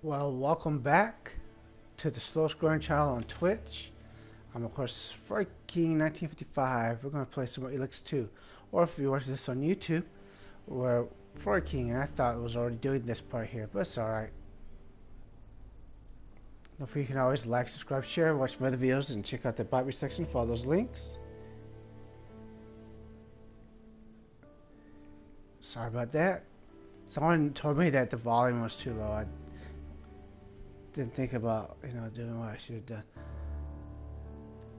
Well, welcome back to the slowest growing channel on Twitch. I'm of course freaking 1955. We're gonna play some more Elex II. Or if you watch this on YouTube, we're freaking, and I thought it was already doing this part here, but it's alright. Don't forget you can always like, subscribe, share, watch my other videos, and check out the Bible section for all those links. Sorry about that. Someone told me that the volume was too low. I didn't think about, doing what I should have done.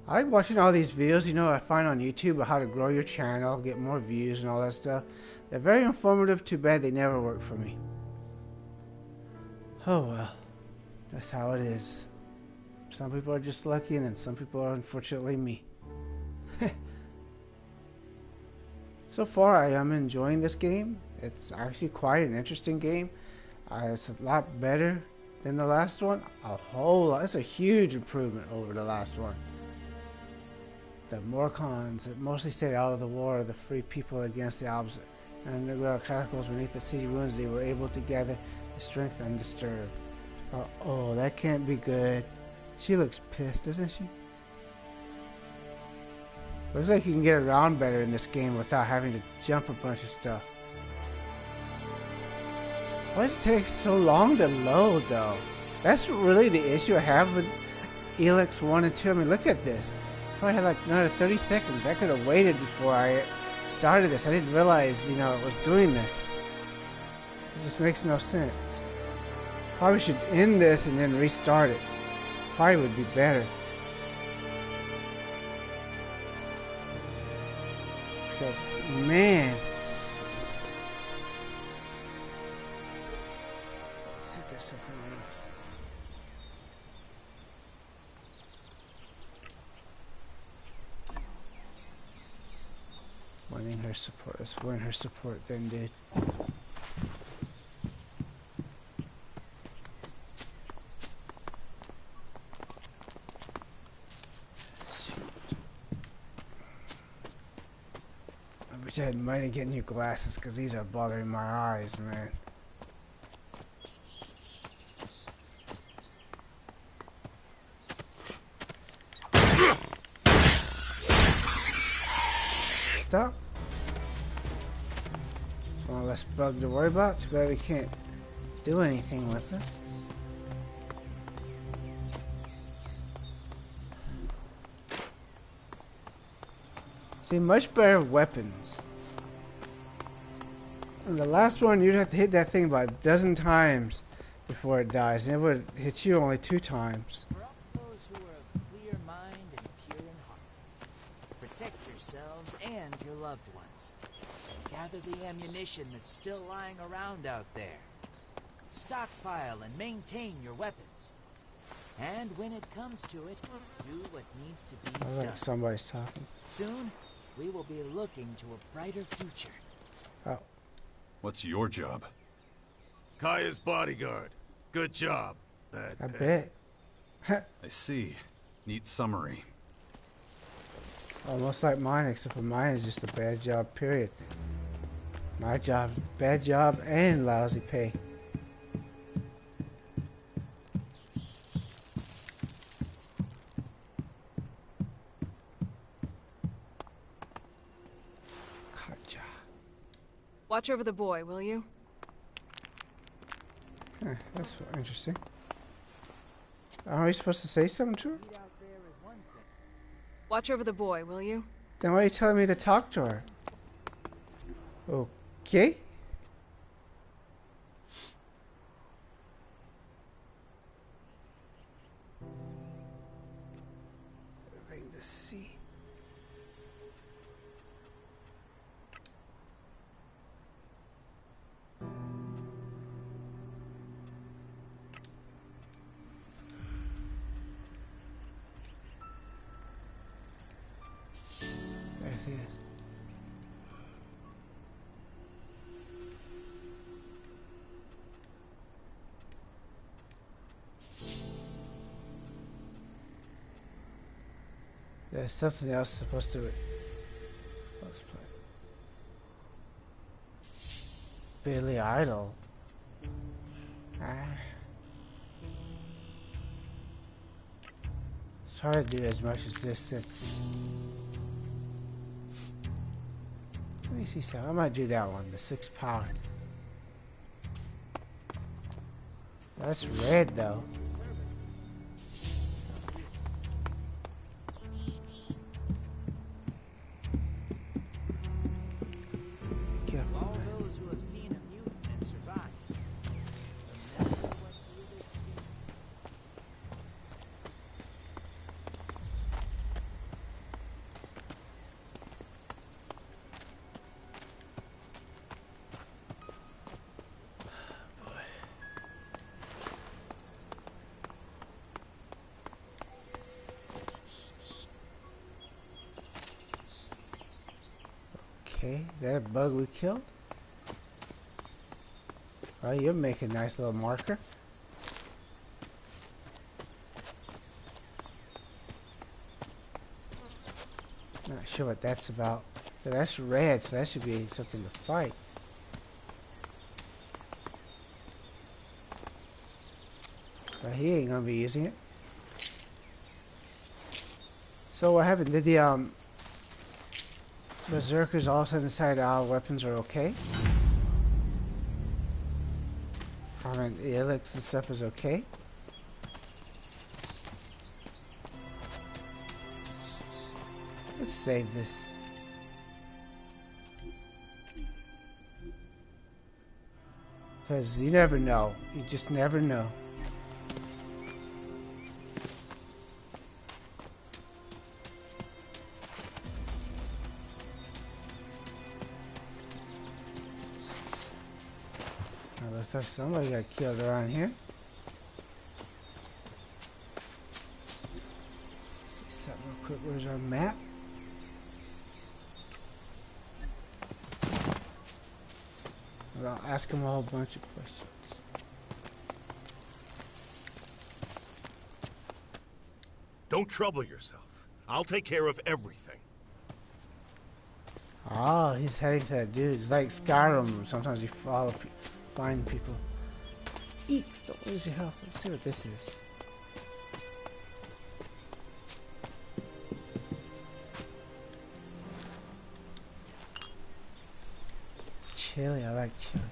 I like watching all these videos, I find on YouTube about how to grow your channel, get more views and all that stuff. They're very informative, too bad they never work for me. Oh well, that's how it is. Some people are just lucky and then some people are unfortunately me. So far I am enjoying this game. It's actually quite an interesting game. It's a lot better than the last one. A whole lot. It's a huge improvement over the last one. The Morcons that mostly stayed out of the war are the free people against the Alps. And underground catacombs beneath the city ruins, they were able to gather their strength undisturbed. Oh, that can't be good. She looks pissed, doesn't she? Looks like you can get around better in this game without having to jump a bunch of stuff. Why does it take so long to load, though? That's really the issue I have with Elex 1 and 2. I mean, look at this. If I had like another 30 seconds, I could have waited before I started this. I didn't realize, it was doing this. It just makes no sense. Probably should end this and then restart it. Probably would be better. Because, man. Let's see if there's something wrong. Winning her support. Let's win her support then, dude. I wish I had money to get new glasses because these are bothering my eyes, man. Stop. It's one less bug to worry about. Too bad we can't do anything with it. See, much better weapons. In the last one, you'd have to hit that thing about a dozen times before it dies, and it would hit you only 2 times. For all those who are of clear mind and pure in heart, protect yourselves and your loved ones. Gather the ammunition that's still lying around out there. Stockpile and maintain your weapons. And when it comes to it, do what needs to be I done. think somebody's talking. Soon, we will be looking to a brighter future. Oh. What's your job? Kaya's bodyguard. Good job. I bet. I see. Neat summary. Almost like mine, except for mine is just a bad job, period. My job, bad job and lousy pay. Gotcha. Watch over the boy, will you? Huh, that's interesting. Are we supposed to say something to her? Watch over the boy, will you? Then why are you telling me to talk to her? Okay. Thing to see. There it is. There's something else supposed to. Let's play. Billy Idol. Ah. Try to do as much as this. Let me see something. I might do that one, the 6 power. That's red though. Careful, All man. those who have seen a mutant and survived. Remember what you experienced. Okay, that bug we killed. Well, you're making a nice little marker. Not sure what that's about. But that's red, so that should be something to fight. But he ain't gonna be using it. So what happened? Did the berserkers all of a sudden decide our weapons are okay? I mean, the Elex and stuff is okay? Let's save this. Because you never know. You just never know. Now, looks like somebody got killed around here. See something real quick. Where's our map? I'll ask him a whole bunch of questions. Don't trouble yourself. I'll take care of everything. Oh, he's heading to that dude. It's like Skyrim. Sometimes you find people. Eeks, don't lose your health. Let's see what this is. Chili, I like chili.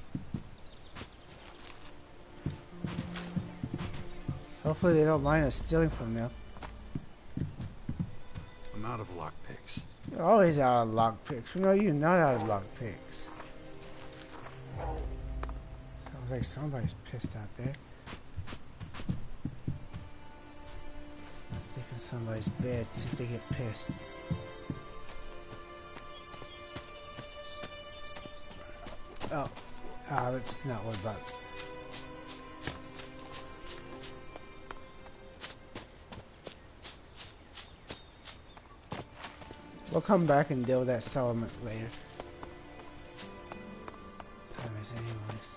Hopefully they don't mind us stealing from them. I'm out of lockpicks. You're always out of lockpicks. No, you're not out of lockpicks. Sounds like somebody's pissed out there. Stick in somebody's bed, see if they get pissed. Oh, let's not worry about it. We'll come back and deal with that settlement later. Time is anyways.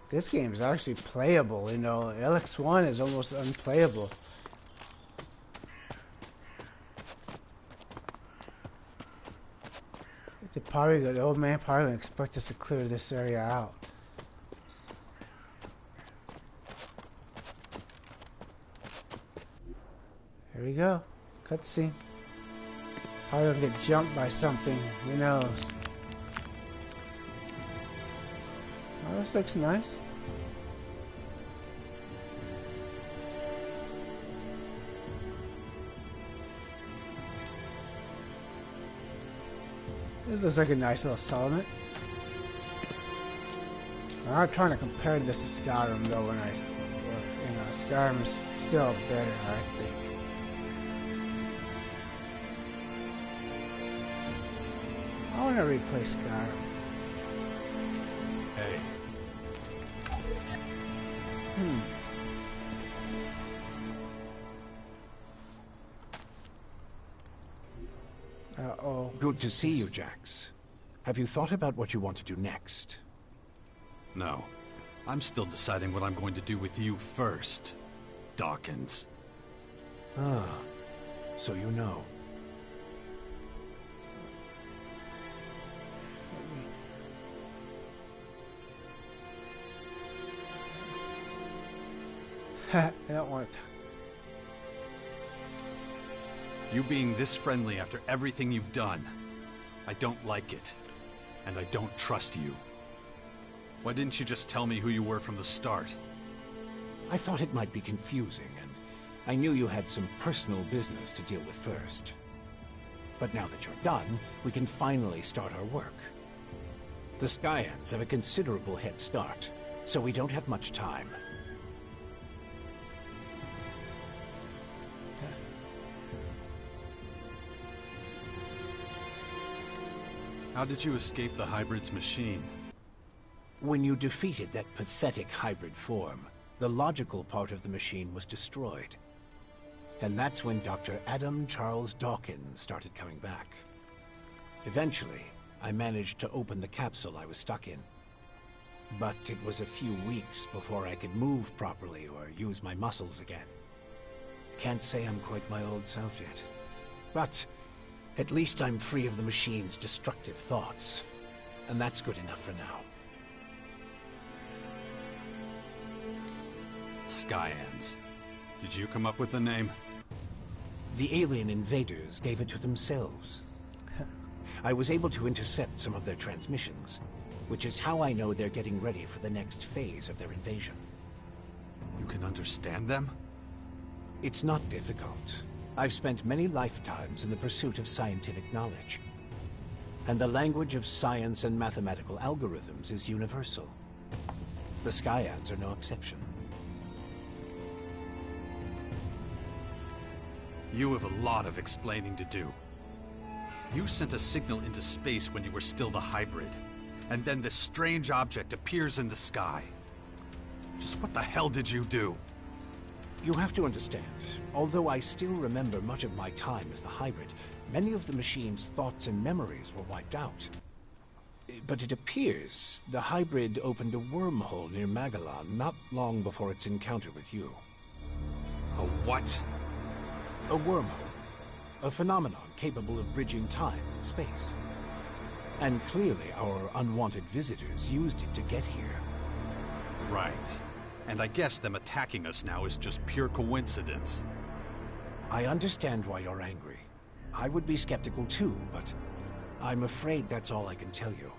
This game is actually playable, you know. Elex II is almost unplayable. The old man probably gonna expect us to clear this area out. Here we go. Cutscene. Probably gonna get jumped by something. Who knows? Oh, this looks nice. This looks like a nice little settlement. I'm not trying to compare this to Skyrim though. Skyrim is still better, I think. I want to replay Skyrim. Hey, Uh-oh. Good to see you, Jax. Have you thought about what you want to do next? no. I'm still deciding what I'm going to do with you first, Dawkins. Ah, so you know. I don't want to. You being this friendly after everything you've done. I don't like it. And I don't trust you. Why didn't you just tell me who you were from the start? I thought it might be confusing, and I knew you had some personal business to deal with first. But now that you're done, we can finally start our work. The Skyans have a considerable head start, so we don't have much time. How did you escape the hybrid's machine? When you defeated that pathetic hybrid form, the logical part of the machine was destroyed. And that's when Dr. Adam Charles Dawkins started coming back. Eventually, I managed to open the capsule I was stuck in. But it was a few weeks before I could move properly or use my muscles again. Can't say I'm quite my old self yet. But at least I'm free of the machine's destructive thoughts. And that's good enough for now. Skyans. Did you come up with the name? The alien invaders gave it to themselves. I was able to intercept some of their transmissions, which is how I know they're getting ready for the next phase of their invasion. You can understand them? It's not difficult. I've spent many lifetimes in the pursuit of scientific knowledge. And the language of science and mathematical algorithms is universal. The Skyans are no exception. You have a lot of explaining to do. You sent a signal into space when you were still the hybrid, and then this strange object appears in the sky. Just what the hell did you do? You have to understand, although I still remember much of my time as the hybrid, many of the machine's thoughts and memories were wiped out. But it appears the hybrid opened a wormhole near Magellan not long before its encounter with you. A what? A wormhole. A phenomenon capable of bridging time and space. And clearly our unwanted visitors used it to get here. Right. And I guess them attacking us now is just pure coincidence. I understand why you're angry. I would be skeptical too, but I'm afraid that's all I can tell you.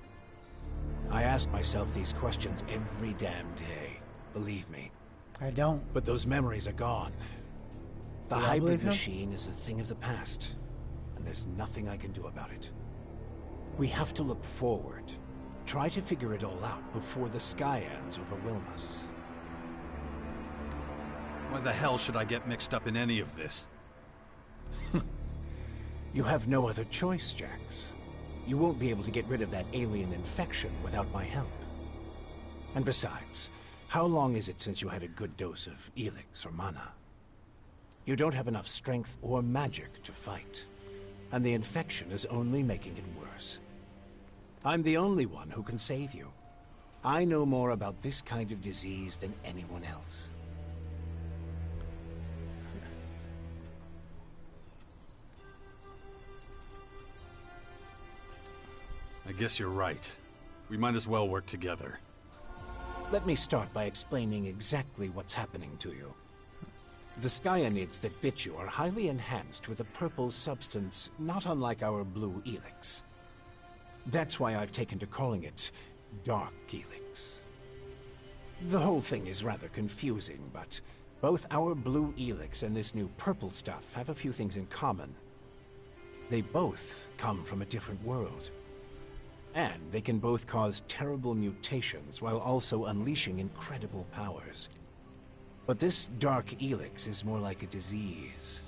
I ask myself these questions every damn day, believe me. I don't. But those memories are gone. The Do I hybrid believe him? machine is a thing of the past, and there's nothing I can do about it. We have to look forward, try to figure it all out before the Skyans overwhelm us. Why the hell should I get mixed up in any of this? You have no other choice, Jax. You won't be able to get rid of that alien infection without my help. And besides, how long is it since you had a good dose of Elex or mana? You don't have enough strength or magic to fight, and the infection is only making it worse. I'm the only one who can save you. I know more about this kind of disease than anyone else. I guess you're right. We might as well work together. Let me start by explaining exactly what's happening to you. The Skyanids that bit you are highly enhanced with a purple substance not unlike our blue Elex. That's why I've taken to calling it Dark Elex. The whole thing is rather confusing, but both our blue Elex and this new purple stuff have a few things in common. They both come from a different world. And they can both cause terrible mutations while also unleashing incredible powers. But this Dark Elex is more like a disease.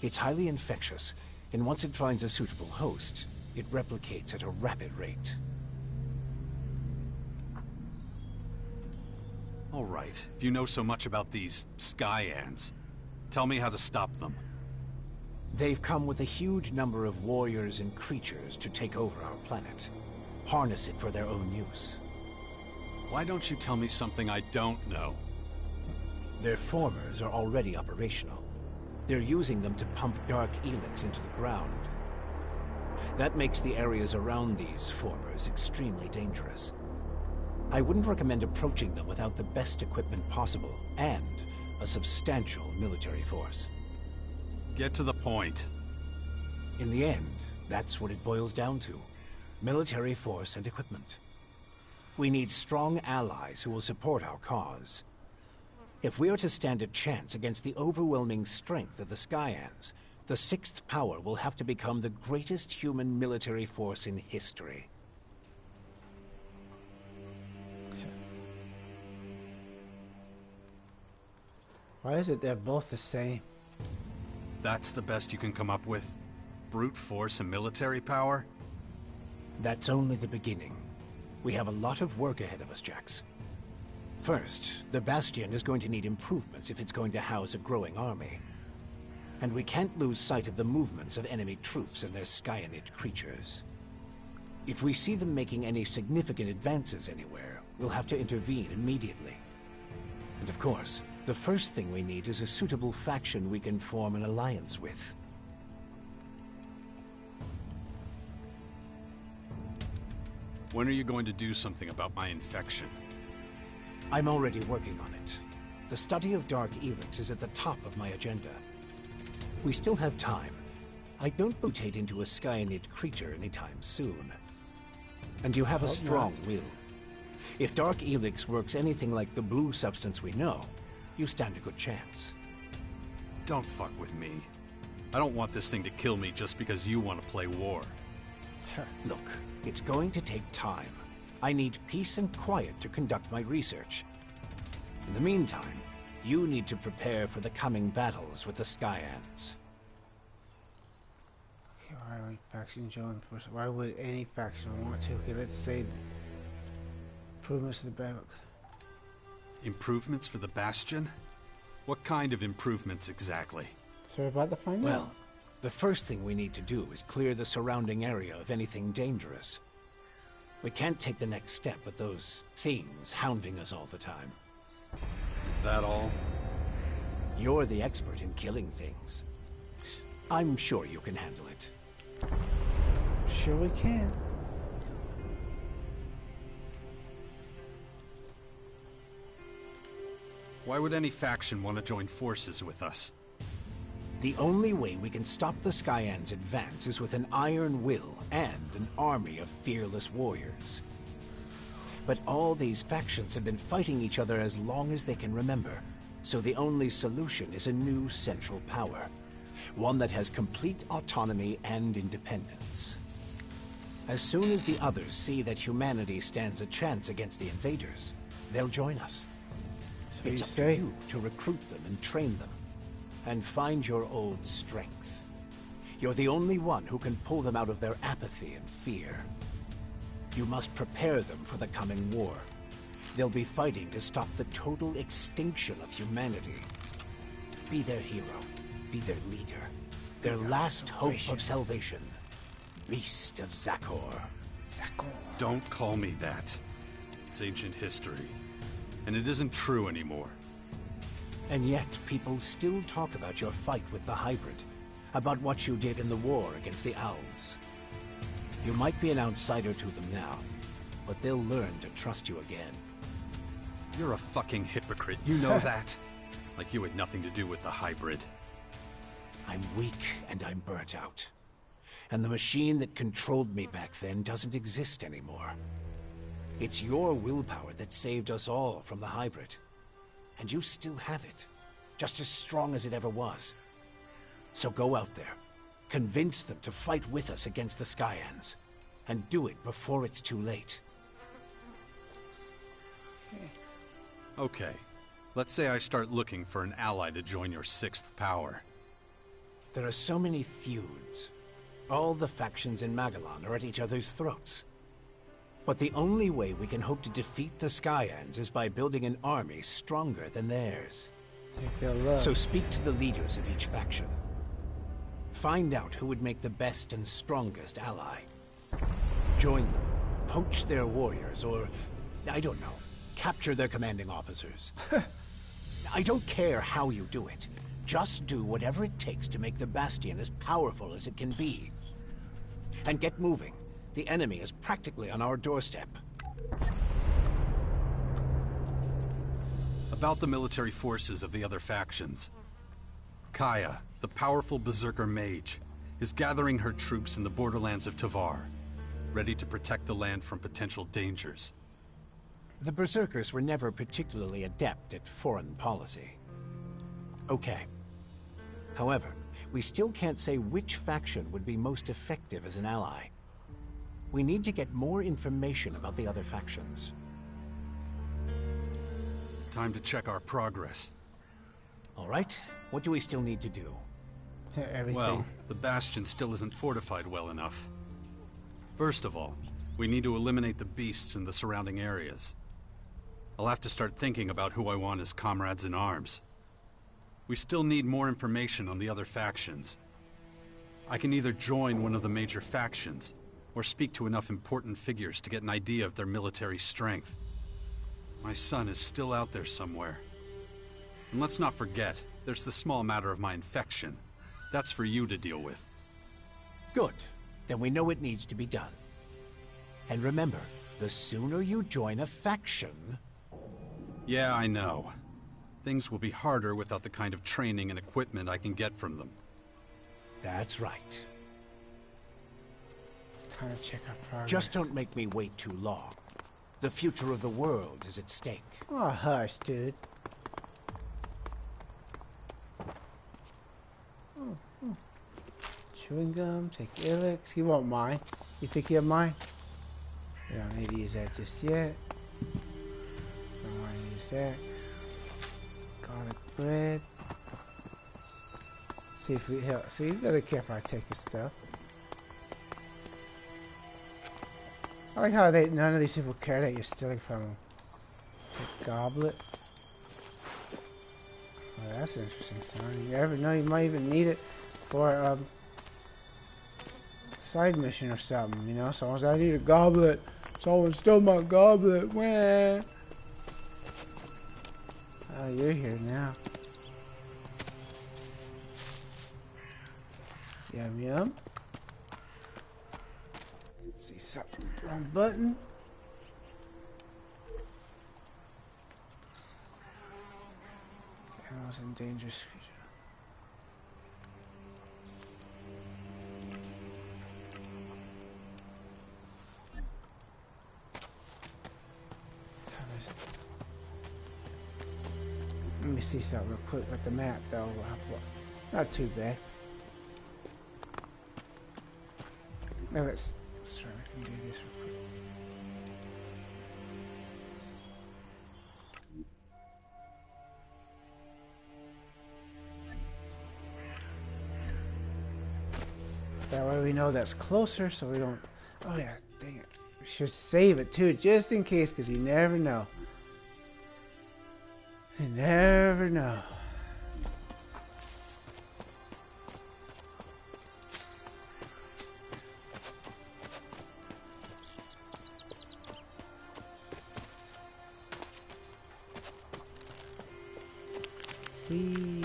It's highly infectious, and once it finds a suitable host, it replicates at a rapid rate. All right, if you know so much about these Skyans, tell me how to stop them. They've come with a huge number of warriors and creatures to take over our planet. Harness it for their own use. Why don't you tell me something I don't know? Their formers are already operational. They're using them to pump Dark Elex into the ground. That makes the areas around these formers extremely dangerous. I wouldn't recommend approaching them without the best equipment possible, and a substantial military force. Get to the point. In the end, that's what it boils down to. Military force and equipment. We need strong allies who will support our cause. If we are to stand a chance against the overwhelming strength of the Skyans, the Sixth Power will have to become the greatest human military force in history. Why is it they're both the same? That's the best you can come up with? Brute force and military power? That's only the beginning. We have a lot of work ahead of us, Jax. First, the Bastion is going to need improvements if it's going to house a growing army. And we can't lose sight of the movements of enemy troops and their Skyanid creatures. If we see them making any significant advances anywhere, we'll have to intervene immediately. And of course, the first thing we need is a suitable faction we can form an alliance with. When are you going to do something about my infection? I'm already working on it. The study of Dark Elex is at the top of my agenda. We still have time. I don't mutate into a Skyanid creature anytime soon. And you have a strong will. If Dark Elex works anything like the blue substance we know, you stand a good chance. Don't fuck with me. I don't want this thing to kill me just because you want to play war. Look, it's going to take time. I need peace and quiet to conduct my research. In the meantime, you need to prepare for the coming battles with the Skyans. Okay, why are we faction join first? Why would any faction want to? Okay, let's say improvements to the barrack. Improvements for the Bastion? What kind of improvements exactly? So we're about to find out. Well, the first thing we need to do is clear the surrounding area of anything dangerous. We can't take the next step with those things hounding us all the time. Is that all? You're the expert in killing things. I'm sure you can handle it. Sure we can. Why would any faction want to join forces with us? The only way we can stop the Skyans' advance is with an iron will and an army of fearless warriors. But all these factions have been fighting each other as long as they can remember, so the only solution is a new central power. One that has complete autonomy and independence. As soon as the others see that humanity stands a chance against the invaders, they'll join us. So It's you up say to you to recruit them and train them. And find your old strength. You're the only one who can pull them out of their apathy and fear. You must prepare them for the coming war. They'll be fighting to stop the total extinction of humanity. Be their hero. Be their leader. Their last hope of salvation. Beast of Zakor. Don't call me that. It's ancient history. And it isn't true anymore. And yet, people still talk about your fight with the hybrid. About what you did in the war against the Owls. You might be an outsider to them now, but they'll learn to trust you again. You're a fucking hypocrite, you know that? Like you had nothing to do with the hybrid. I'm weak and I'm burnt out. And the machine that controlled me back then doesn't exist anymore. It's your willpower that saved us all from the hybrid. And you still have it, just as strong as it ever was. So go out there, convince them to fight with us against the Skyans, and do it before it's too late. Okay, let's say I start looking for an ally to join your Sixth Power. There are so many feuds. All the factions in Magellan are at each other's throats. But the only way we can hope to defeat the Skyans is by building an army stronger than theirs. So speak to the leaders of each faction. Find out who would make the best and strongest ally. Join them, poach their warriors, or, I don't know, capture their commanding officers. I don't care how you do it. Just do whatever it takes to make the Bastion as powerful as it can be. And get moving. The enemy is practically on our doorstep. About the military forces of the other factions. Kaya, the powerful berserker mage. is gathering her troops in the borderlands of Tavar, ready to protect the land from potential dangers. The Berserkers were never particularly adept at foreign policy. Okay. However, we still can't say which faction would be most effective as an ally. We need to get more information about the other factions. Time to check our progress. All right, what do we still need to do? Everything. Well, the bastion still isn't fortified well enough. First of all, we need to eliminate the beasts in the surrounding areas. I'll have to start thinking about who I want as comrades in arms. We still need more information on the other factions. I can either join one of the major factions, or speak to enough important figures to get an idea of their military strength. My son is still out there somewhere. And let's not forget, there's the small matter of my infection. That's for you to deal with. Good. Then we know it needs to be done. And remember, the sooner you join a faction... Yeah, I know. Things will be harder without the kind of training and equipment I can get from them. That's right. It's time to check our progress. Just don't make me wait too long. The future of the world is at stake. Oh, hush, dude. Chewing gum, take Elex. He won't mind. You think he'll mind? We don't need to use that just yet. Don't want to use that. Garlic bread. See if we help. See, he doesn't care if I take his stuff. I like how none of these people care that you're stealing from them. Take goblet. Oh, that's an interesting sound. You ever know you might even need it for side mission or something, you know? Someone's I need a goblet. Someone stole my goblet. Wah. Oh, you're here now. Yum yum. Let's see something. Wrong button. That was in dangerous creature. Let me see something real quick with the map, though. Not too bad. Now let's try. I can do this real quick. That way we know that's closer, so we don't. Oh yeah, dang it! We should save it too, just in case, because you never know. You never know. Whee.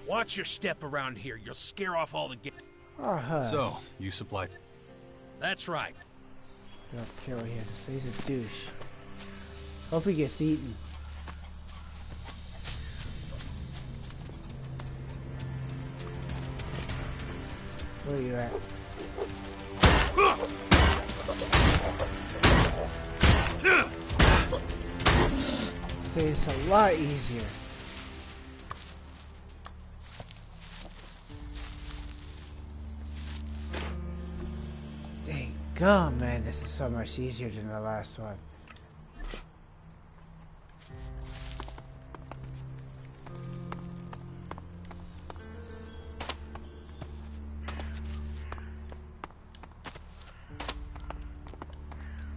Watch your step around here. You'll scare off all the Oh, hush. So, you supplied... That's right. Don't care what he has to say. He's a douche. Hope he gets eaten. Where are you at? See, it's a lot easier. Dang gum, man, this is so much easier than the last one.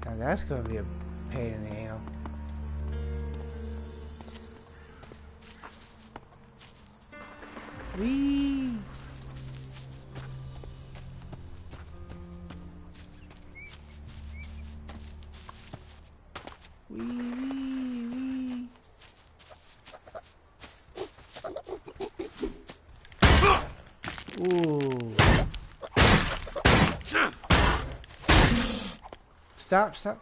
Now that's gonna be a pain in the anal. Whee! Wee, wee, wee. Ooh. Stop, stop.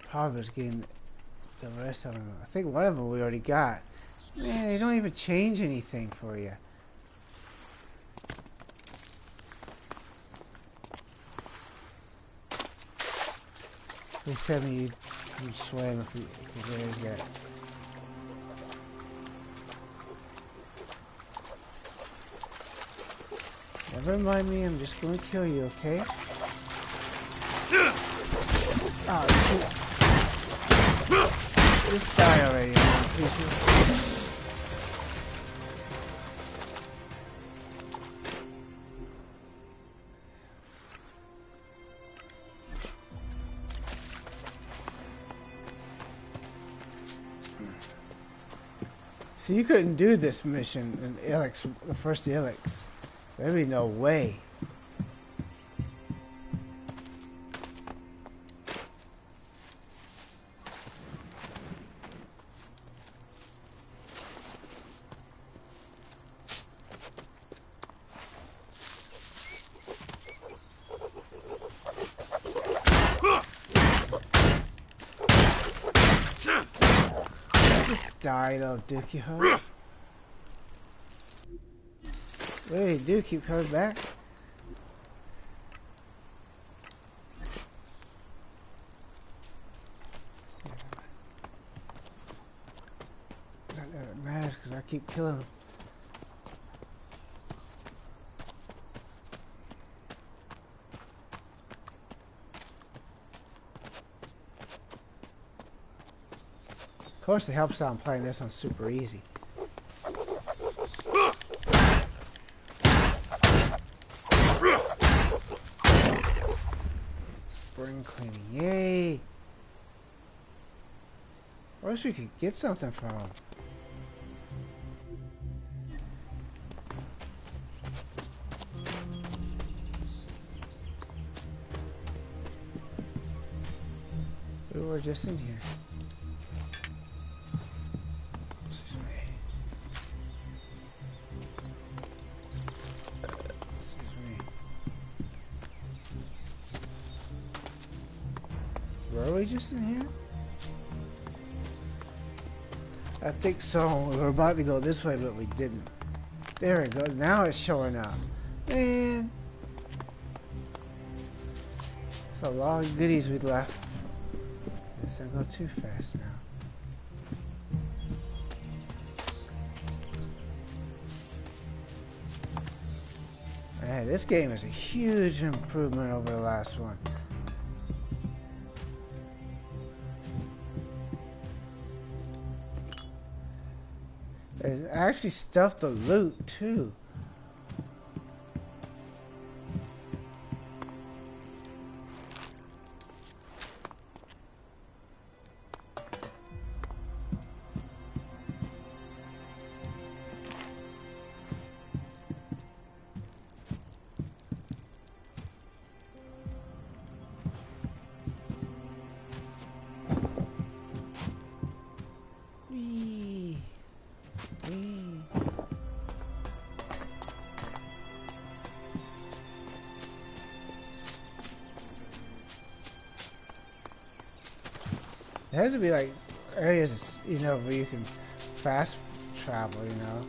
Probably was getting the rest of them. I think one of them we already got. Man, they don't even change anything for you. They said you can swim if there's that. Never mind me, I'm just going to kill you, okay? Oh, shoot. Just die already, man. See, you couldn't do this mission in Elex, the first Elex. There'd be no way. Die though, Dookie ho. Wait, do keep coming back? Not that it matters because I keep killing them. Of course, it helps out I'm playing this on super easy. Spring cleaning, yay! I wish we could get something from them. We were just in here. Were we just in here? I think so. We were about to go this way, but we didn't. There we go. Now it's showing up. Man. That's a lot of goodies we left. Let's not go too fast now. Man, this game is a huge improvement over the last one. There's actually stuff to loot too. There has to be like areas, you know, where you can fast travel, you know.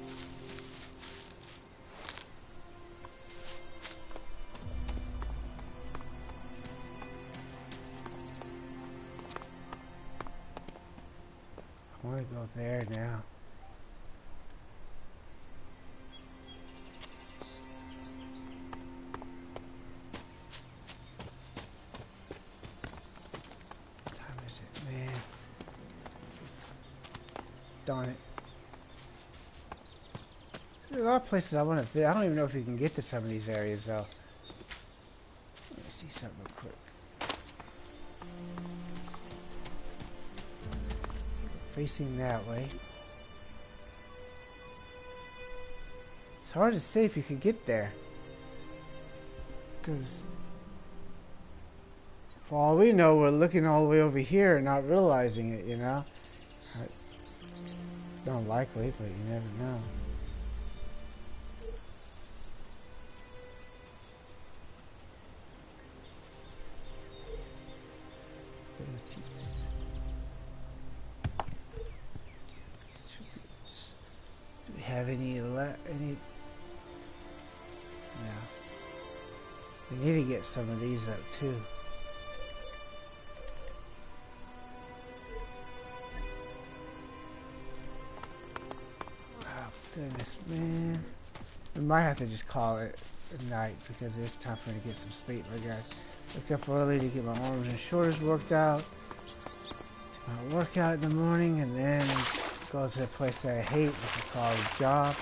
I want to go there now. Darn it. There's a lot of places I want to visit. I don't even know if you can get to some of these areas though. Let me see something real quick. Facing that way. It's hard to say if you could get there. Because for all we know, we're looking all the way over here and not realizing it, you know? Unlikely, but you never know. Do we have any left? Any? No. We need to get some of these up too. Oh goodness, man. We might have to just call it a night because it's time for me to get some sleep. I gotta wake up early to get my arms and shoulders worked out. Do my workout in the morning and then go to a place that I hate, which is called a job.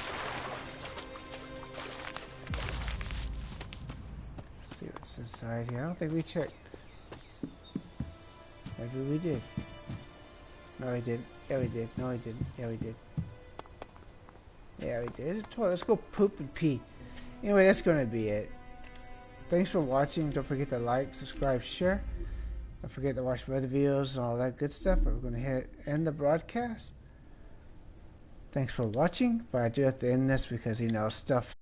Let's see what's inside here. I don't think we checked. Maybe we did. No, we didn't. Yeah, we did. No, we didn't. Yeah, we did. Yeah, we did. Let's go poop and pee. Anyway, that's going to be it. Thanks for watching. Don't forget to like, subscribe, share. Don't forget to watch my other videos and all that good stuff. But we're going to end the broadcast. Thanks for watching. But I do have to end this because, you know, stuff